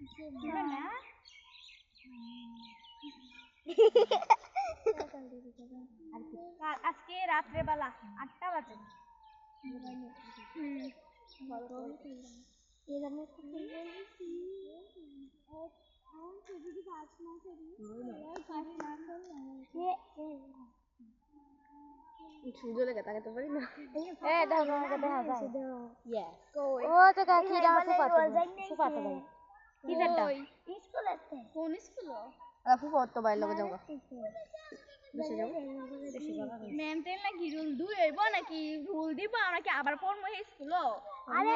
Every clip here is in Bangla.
না আজকে রাত্রে বেলা 8টা বাজে সুযোগ লেগে তাকাতে পারি না ফুফা তো বাইর লগে যাবো ম্যাম তেল নাকি রুল দুইব নাকি রুল দিব আমরা কি আবার পড়বো এই স্কুল আরে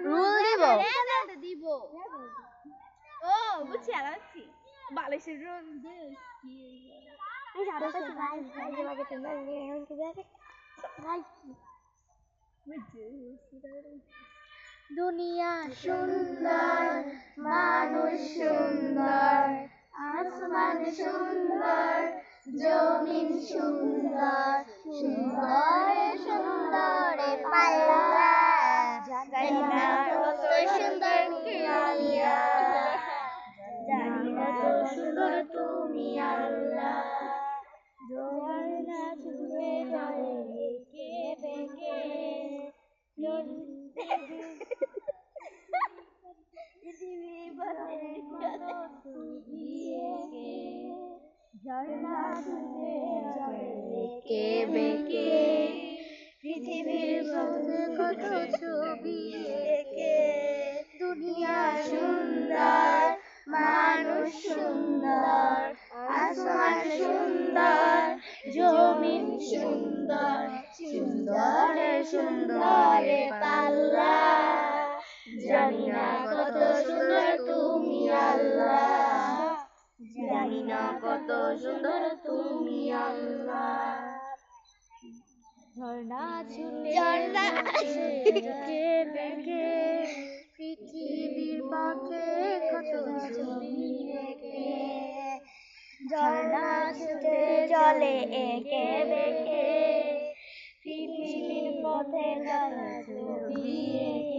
রুল দিব ও বুঝছি আছি বালিশের রুল দুনিয়া সুন্দর মানুষ সুন্দর আসমান সুন্দর জমিন সুন্দর সুন্দরে সুন্দরে পাল্লা জানি না কত সুন্দর আলিয়া জানি না কত সুন্দর তুমি আল্লাহ ঝর্ণা ঝুলে জলে রেখে বেঁকে ঝর্ণা ঝুলে জলে রেখে বেঁকে পৃথিবীর কত ছবি এঁকে দুনিয়া সুন্দর মানুষ সুন্দর আসমান সুন্দর জমিন সুন্দর সুন্দরে সুন্দরে পাল্লা জানি না কত সুন্দর তুমি আল্লাহ জানি না কত সুন্দর তুমি আল্লাহ ঝর্ণা ঝুলে বেঁকে পৃথিবীর পথে কত ছবি এঁকে ঝর্ণা ছুটে চলে এঁকে বেঁকে পৃথিবীর পথে কত ছবি এঁকে